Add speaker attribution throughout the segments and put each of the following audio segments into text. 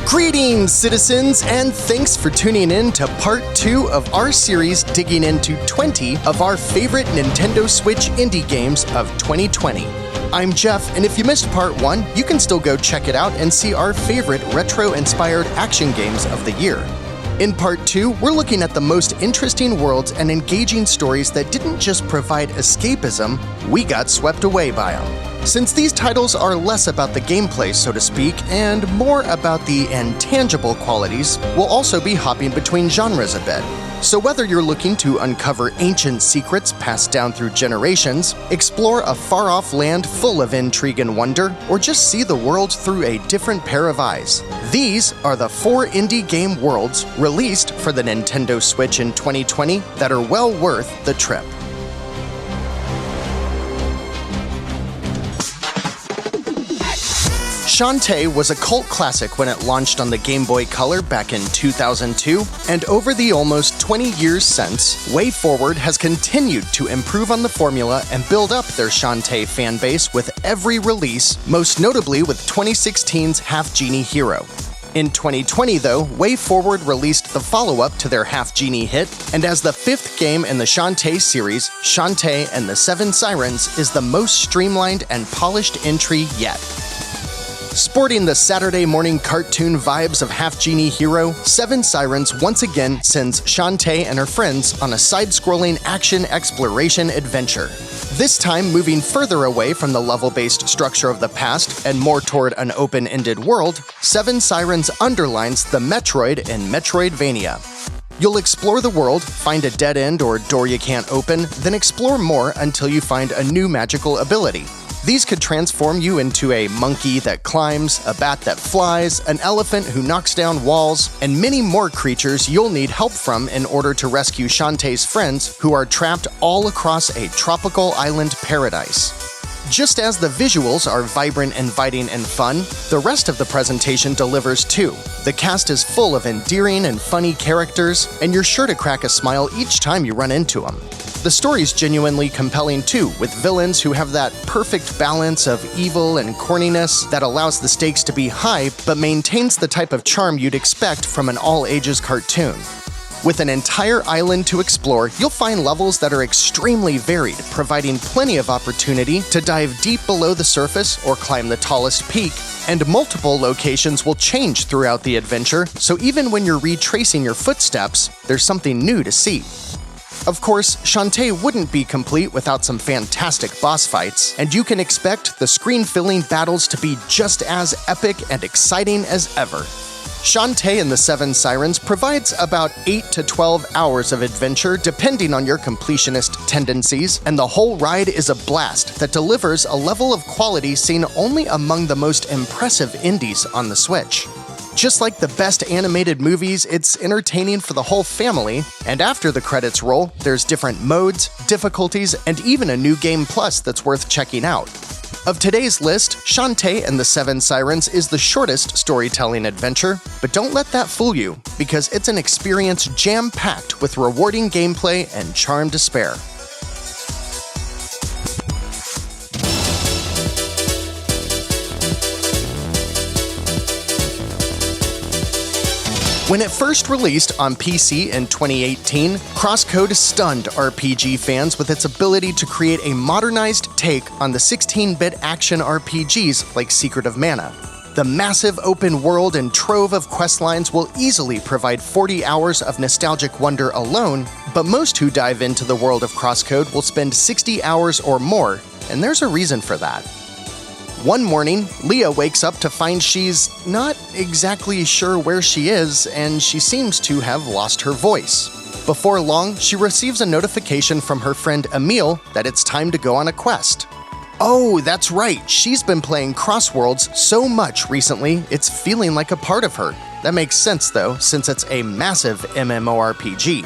Speaker 1: Greetings, citizens, and thanks for tuning in to part 2 of our series digging into 20 of our favorite Nintendo Switch indie games of 2020. I'm Jeff, and if you missed part 1, you can still go check it out and see our favorite retro-inspired action games of the year. In part 2, we're looking at the most interesting worlds and engaging stories that didn't just provide escapism, we got swept away by them. Since these titles are less about the gameplay, so to speak, and more about the intangible qualities, we'll also be hopping between genres a bit. So whether you're looking to uncover ancient secrets passed down through generations, explore a far-off land full of intrigue and wonder, or just see the world through a different pair of eyes, these are the 4 indie game worlds released for the Nintendo Switch in 2020 that are well worth the trip. Shantae was a cult classic when it launched on the Game Boy Color back in 2002, and over the almost 20 years since, WayForward has continued to improve on the formula and build up their Shantae fanbase with every release, most notably with 2016's Half Genie Hero. In 2020, though, WayForward released the follow-up to their Half Genie hit, and as the 5th game in the Shantae series, Shantae and the 7 Sirens is the most streamlined and polished entry yet. Sporting the Saturday morning cartoon vibes of Half Genie Hero, 7 Sirens once again sends Shantae and her friends on a side-scrolling action exploration adventure. This time moving further away from the level-based structure of the past and more toward an open-ended world, 7 Sirens underlines the Metroid in Metroidvania. You'll explore the world, find a dead end or door you can't open, then explore more until you find a new magical ability. These could transform you into a monkey that climbs, a bat that flies, an elephant who knocks down walls, and many more creatures you'll need help from in order to rescue Shantae's friends who are trapped all across a tropical island paradise. Just as the visuals are vibrant, inviting, and fun, the rest of the presentation delivers too. The cast is full of endearing and funny characters, and you're sure to crack a smile each time you run into them. The story's genuinely compelling too, with villains who have that perfect balance of evil and corniness that allows the stakes to be high but maintains the type of charm you'd expect from an all-ages cartoon. With an entire island to explore, you'll find levels that are extremely varied, providing plenty of opportunity to dive deep below the surface or climb the tallest peak, and multiple locations will change throughout the adventure, so even when you're retracing your footsteps, there's something new to see. Of course, Shantae wouldn't be complete without some fantastic boss fights, and you can expect the screen-filling battles to be just as epic and exciting as ever. Shantae and the 7 Sirens provides about 8 to 12 hours of adventure depending on your completionist tendencies, and the whole ride is a blast that delivers a level of quality seen only among the most impressive indies on the Switch. Just like the best animated movies, it's entertaining for the whole family, and after the credits roll, there's different modes, difficulties, and even a new game plus that's worth checking out. Of today's list, Shantae and the 7 Sirens is the shortest storytelling adventure, but don't let that fool you, because it's an experience jam-packed with rewarding gameplay and charm to spare. When it first released on PC in 2018, CrossCode stunned RPG fans with its ability to create a modernized take on the 16-bit action RPGs like Secret of Mana. The massive open world and trove of questlines will easily provide 40 hours of nostalgic wonder alone, but most who dive into the world of CrossCode will spend 60 hours or more, and there's a reason for that. One morning, Leah wakes up to find she's not exactly sure where she is, and she seems to have lost her voice. Before long, she receives a notification from her friend Emil that it's time to go on a quest. Oh, that's right, she's been playing Crossworlds so much recently, it's feeling like a part of her. That makes sense though, since it's a massive MMORPG.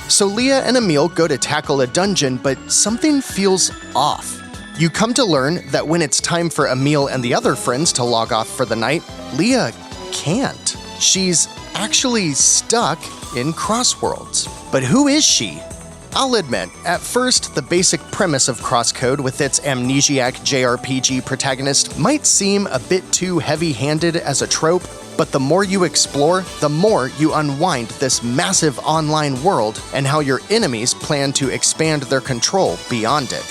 Speaker 1: So Leah and Emil go to tackle a dungeon, but something feels off. You come to learn that when it's time for Emil and the other friends to log off for the night, Leah can't. She's actually stuck in Crossworlds. But who is she? I'll admit, at first, the basic premise of CrossCode with its amnesiac JRPG protagonist might seem a bit too heavy-handed as a trope, But the more you explore, the more you unwind this massive online world and how your enemies plan to expand their control beyond it.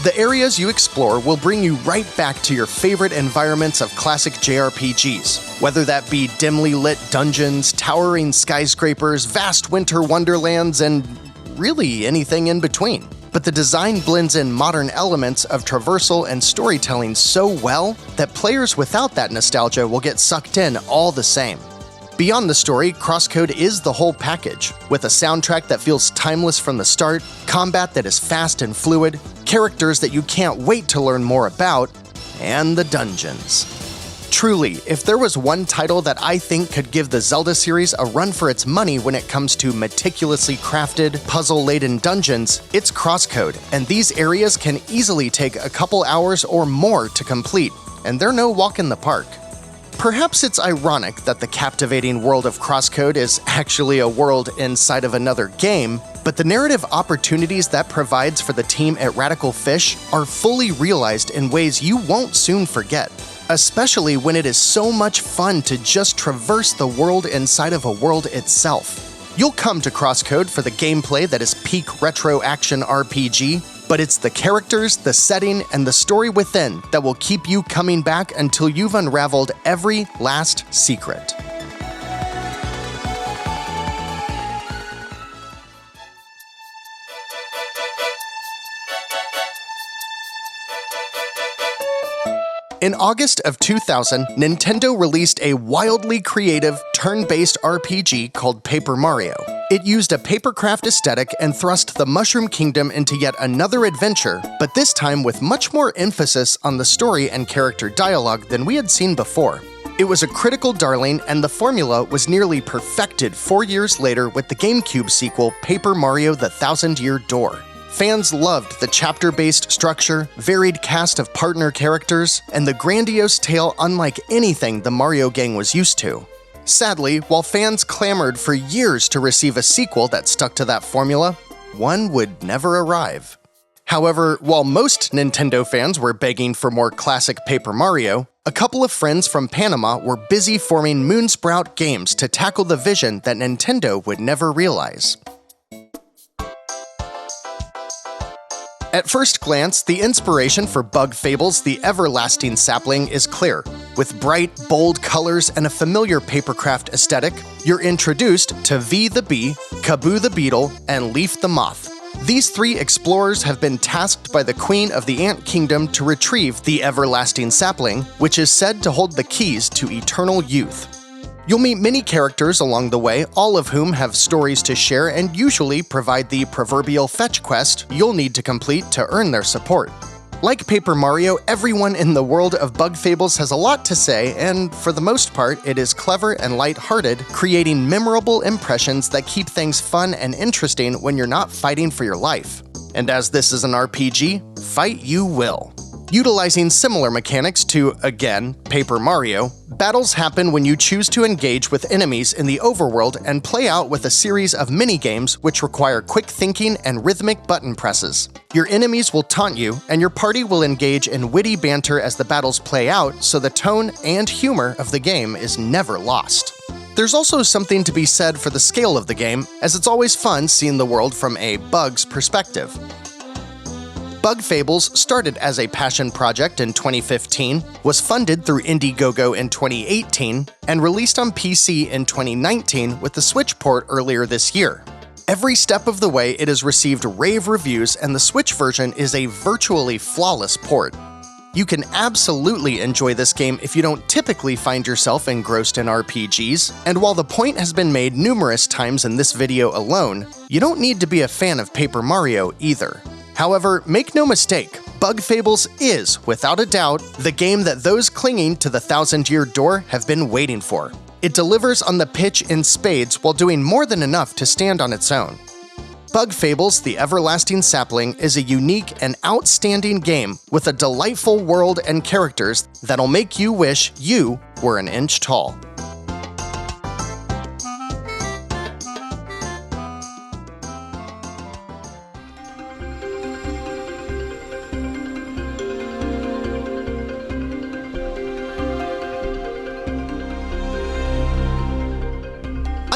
Speaker 1: The areas you explore will bring you right back to your favorite environments of classic JRPGs, whether that be dimly lit dungeons, towering skyscrapers, vast winter wonderlands, and really anything in between. But the design blends in modern elements of traversal and storytelling so well that players without that nostalgia will get sucked in all the same. Beyond the story, CrossCode is the whole package, with a soundtrack that feels timeless from the start, combat that is fast and fluid, characters that you can't wait to learn more about, and the dungeons. Truly, if there was one title that I think could give the Zelda series a run for its money when it comes to meticulously crafted, puzzle-laden dungeons, it's CrossCode, and these areas can easily take a couple hours or more to complete, and they're no walk in the park. Perhaps it's ironic that the captivating world of CrossCode is actually a world inside of another game, but the narrative opportunities that provides for the team at Radical Fish are fully realized in ways you won't soon forget, especially when it is so much fun to just traverse the world inside of a world itself. You'll come to CrossCode for the gameplay that is peak retro action RPG, but it's the characters, the setting, and the story within that will keep you coming back until you've unraveled every last secret. In August of 2000, Nintendo released a wildly creative, turn-based RPG called Paper Mario. It used a papercraft aesthetic and thrust the Mushroom Kingdom into yet another adventure, but this time with much more emphasis on the story and character dialogue than we had seen before. It was a critical darling, and the formula was nearly perfected 4 years later with the GameCube sequel Paper Mario: The Thousand-Year Door. Fans loved the chapter-based structure, varied cast of partner characters, and the grandiose tale unlike anything the Mario gang was used to. Sadly, while fans clamored for years to receive a sequel that stuck to that formula, one would never arrive. However, while most Nintendo fans were begging for more classic Paper Mario, a couple of friends from Panama were busy forming Moonsprout Games to tackle the vision that Nintendo would never realize. At first glance, the inspiration for Bug Fables: The Everlasting Sapling is clear. With bright, bold colors and a familiar papercraft aesthetic, you're introduced to V the Bee, Kaboo the Beetle, and Leaf the Moth. These three explorers have been tasked by the Queen of the Ant Kingdom to retrieve the Everlasting Sapling, which is said to hold the keys to eternal youth. You'll meet many characters along the way, all of whom have stories to share and usually provide the proverbial fetch quest you'll need to complete to earn their support. Like Paper Mario, everyone in the world of Bug Fables has a lot to say, and for the most part, it is clever and lighthearted, creating memorable impressions that keep things fun and interesting when you're not fighting for your life. And as this is an RPG, fight you will. Utilizing similar mechanics to, again, Paper Mario, battles happen when you choose to engage with enemies in the overworld and play out with a series of mini-games which require quick thinking and rhythmic button presses. Your enemies will taunt you, and your party will engage in witty banter as the battles play out, so the tone and humor of the game is never lost. There's also something to be said for the scale of the game, as it's always fun seeing the world from a bug's perspective. Bug Fables started as a passion project in 2015, was funded through Indiegogo in 2018, and released on PC in 2019 with the Switch port earlier this year. Every step of the way, it has received rave reviews, and the Switch version is a virtually flawless port. You can absolutely enjoy this game if you don't typically find yourself engrossed in RPGs, and while the point has been made numerous times in this video alone, you don't need to be a fan of Paper Mario either. However, make no mistake, Bug Fables is, without a doubt, the game that those clinging to the Thousand-Year Door have been waiting for. It delivers on the pitch in spades while doing more than enough to stand on its own. Bug Fables: The Everlasting Sapling is a unique and outstanding game with a delightful world and characters that'll make you wish you were an inch tall.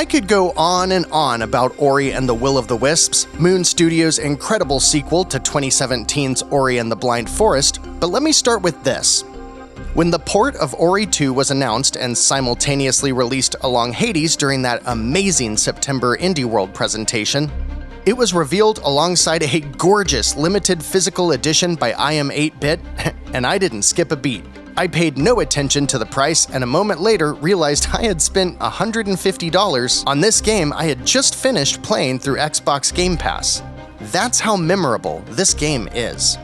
Speaker 1: I could go on and on about Ori and the Will of the Wisps, Moon Studios' incredible sequel to 2017's Ori and the Blind Forest, but let me start with this. When the port of Ori 2 was announced and simultaneously released along Hades during that amazing September Indie World presentation, it was revealed alongside a gorgeous limited physical edition by I Am 8-Bit, and I didn't skip a beat. I paid no attention to the price and a moment later realized I had spent $150 on this game I had just finished playing through Xbox Game Pass. That's how memorable this game is.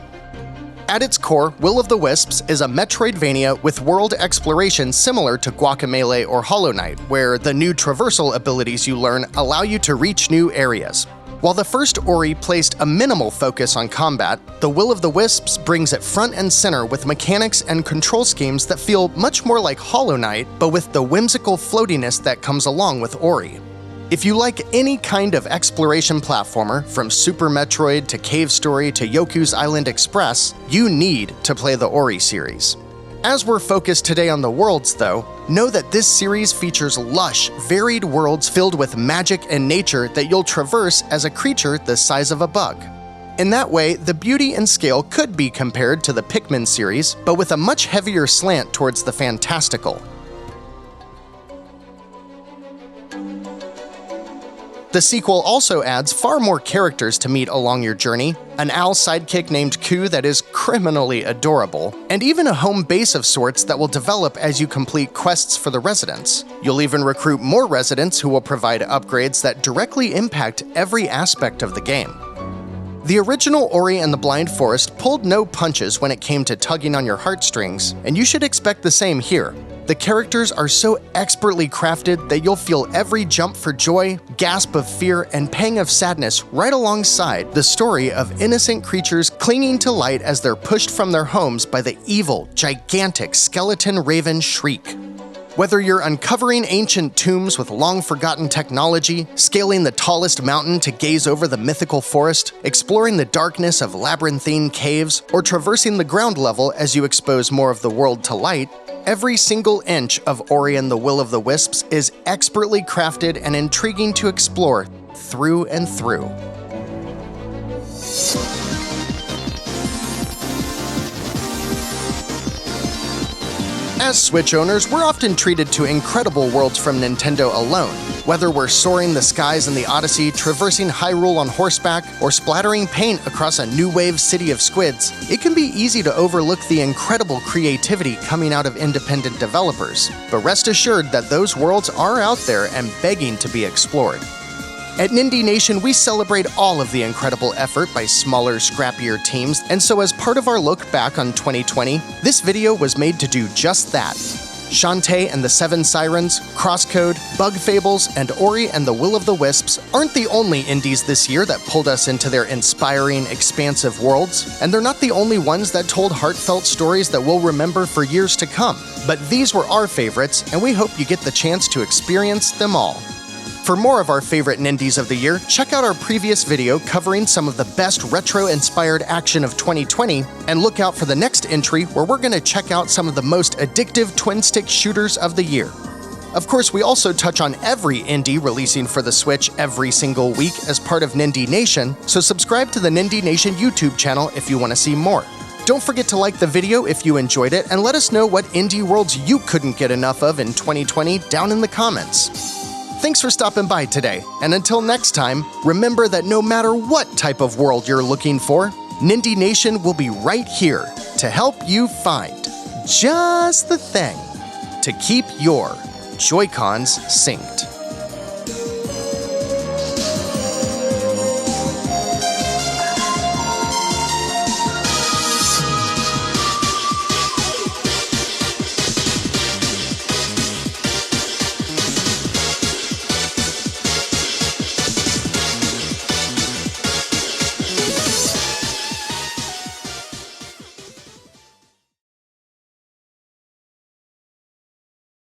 Speaker 1: At its core, Will of the Wisps is a Metroidvania with world exploration similar to Guacamelee or Hollow Knight, where the new traversal abilities you learn allow you to reach new areas. While the first Ori placed a minimal focus on combat, the Will of the Wisps brings it front and center with mechanics and control schemes that feel much more like Hollow Knight, but with the whimsical floatiness that comes along with Ori. If you like any kind of exploration platformer, from Super Metroid to Cave Story to Yoku's Island Express, you need to play the Ori series. As we're focused today on the worlds, though, know that this series features lush, varied worlds filled with magic and nature that you'll traverse as a creature the size of a bug. In that way, the beauty and scale could be compared to the Pikmin series, but with a much heavier slant towards the fantastical. The sequel also adds far more characters to meet along your journey, an owl sidekick named Ku that is criminally adorable, and even a home base of sorts that will develop as you complete quests for the residents. You'll even recruit more residents who will provide upgrades that directly impact every aspect of the game. The original Ori and the Blind Forest pulled no punches when it came to tugging on your heartstrings, and you should expect the same here. The characters are so expertly crafted that you'll feel every jump for joy, gasp of fear, and pang of sadness right alongside the story of innocent creatures clinging to light as they're pushed from their homes by the evil, gigantic skeleton raven Shriek. Whether you're uncovering ancient tombs with long-forgotten technology, scaling the tallest mountain to gaze over the mythical forest, exploring the darkness of labyrinthine caves, or traversing the ground level as you expose more of the world to light, every single inch of Ori and the Will of the Wisps is expertly crafted and intriguing to explore through and through. As Switch owners, we're often treated to incredible worlds from Nintendo alone. Whether we're soaring the skies in the Odyssey, traversing Hyrule on horseback, or splattering paint across a new wave city of squids, it can be easy to overlook the incredible creativity coming out of independent developers. But rest assured that those worlds are out there and begging to be explored. At Nindie Nation, we celebrate all of the incredible effort by smaller, scrappier teams, and so as part of our look back on 2020, this video was made to do just that. Shantae and the 7 Sirens, CrossCode, Bug Fables, and Ori and the Will of the Wisps aren't the only indies this year that pulled us into their inspiring, expansive worlds, and they're not the only ones that told heartfelt stories that we'll remember for years to come. But these were our favorites, and we hope you get the chance to experience them all. For more of our favorite Nindies of the year, check out our previous video covering some of the best retro-inspired action of 2020, and look out for the next entry where we're going to check out some of the most addictive twin-stick shooters of the year. Of course, we also touch on every indie releasing for the Switch every single week as part of Nindie Nation, so subscribe to the Nindie Nation YouTube channel if you want to see more. Don't forget to like the video if you enjoyed it, and let us know what indie worlds you couldn't get enough of in 2020 down in the comments. Thanks for stopping by today, and until next time, remember that no matter what type of world you're looking for, Nindie Nation will be right here to help you find just the thing to keep your Joy-Cons synced.